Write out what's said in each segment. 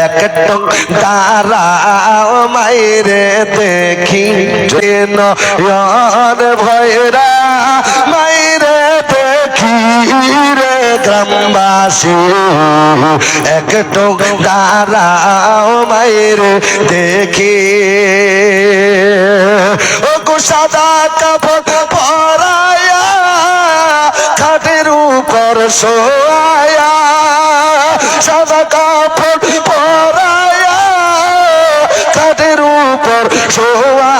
একটু দাঁড়াও মাইরে দেখি নয়ন ভয়রা মাইরে দেখি রে গ্রামবাসী একটু দাঁড়াও মাইরে দেখি ও গো সাদা কাপড় পরায়া খাটের উপর শোয়া সাদা কাপড় পরায়া খাটের উপর শোয়া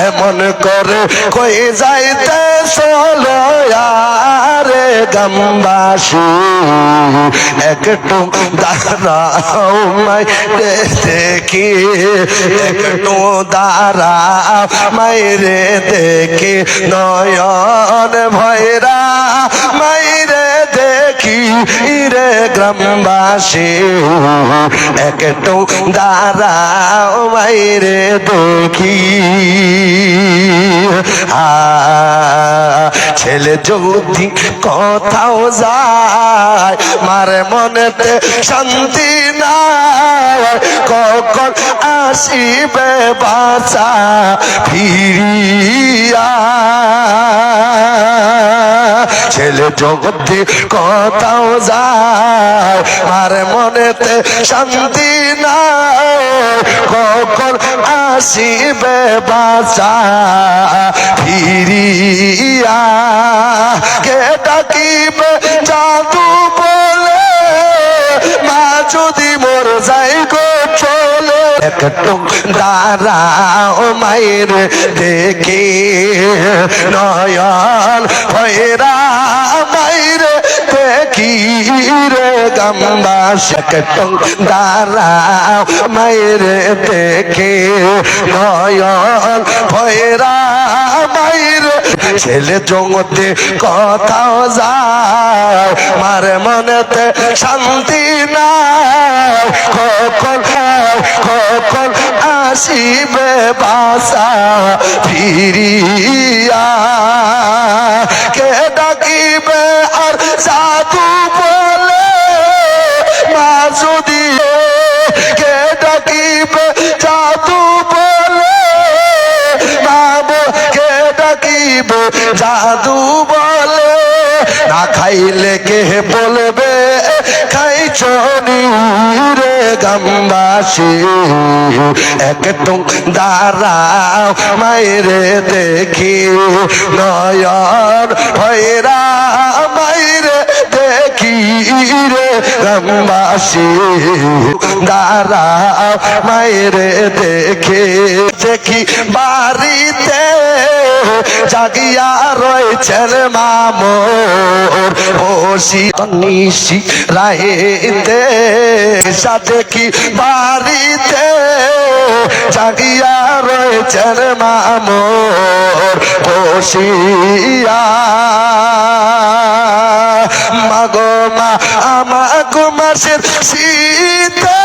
এমন করে কই যাইতে চলো রে গ্রামবাসী একটু দাঁড়াও মাইরে দেখি একটু দাঁড়াও মাইরে দেখি নয়ন ভয়রা মাইরে দেখি রে গ্রামবাসী একটু দাঁড়াও মাইরে দেখি ছেলে যদি কোথাও যায় মারে মনেতে শান্তি নাই কখন আসিবে বাঁচা ফিরিয়া ছেলে যদি কোথাও যায় মারে মনেতে শান্তি নাই কখন আসিবে বাঁচা ফিরিয়া কে ডাকিবে জাদু বলে মা যদি মোর যাই গো চলে একটু দাঁড়াও মায়ের দেখে নয়ন ভয়রা মায়ের দেখি রে গ্রামবাসী একটু দাঁড়াও মায়ের দেখে নয়ন ভয়রা মায়ের ছেলে জগতে কোথাও যায় মার মনেতে শান্তি নাই কখন কখন আসিবে বাসা ফিরিয়া কে ডাকিবে আর জাদু বলে মা যদি কে ডাকিবে জাদু বলে কে ডাকিবে জাদু বলে না খাইলে কে বলবে খাইছো রে গ্রামবাসী একটু দাঁড়াও মাইরে দেখি নয়ন ভয়রা মাইরে দেখি রে গ্রামবাসী দাঁড়াও মাইরে দেখি দেখি বাড়িতে জাগিয়া রয়েছেন মামোর বসি নিশি রাইতে দেখি বাড়িতে জাগিয়া রয়েছেন মামোর বসিয়া মাগো মা আমাগো মাসের শীতে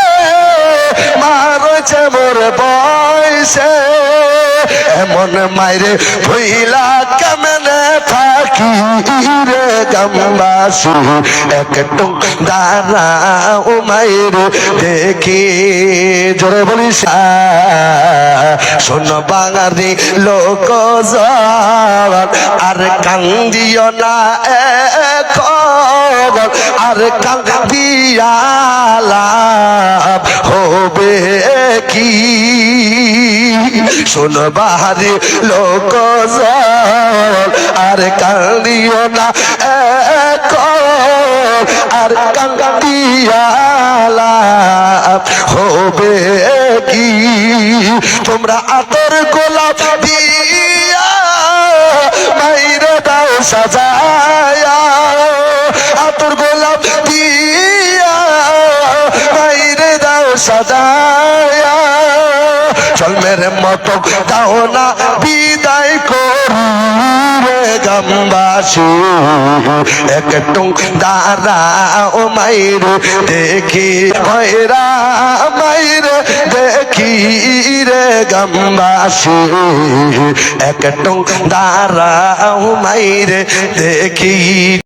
মা রয়েছে মোর বয়সে এমন মাইরে ভইলা কেমনে থাকি রে গ্রামবাসী একটু দাঁড়াও মাইরে দেখি জোরে বলিস শোন বাঙালি লোক আর কান্দিও না আর কান্দিয়া লাভ হবে কি শোন বাহারি লোক আর কান্দিও না আর কান্দিয়া লাভ হবে কি তোমরা আতর গোলাপ দিয়া মাইরে দাও সাজায়া আতর গোলাপ দিয়া মাইরে দাও সাজায়া চল মেরে মতো দাও না বিদায় করি রে গ্রামবাসী একটু দাঁড়াও মাইরে দেখি ভয়রা মাইরে দেখি রে গ্রামবাসী একটু দাঁড়াও মাইরে দেখি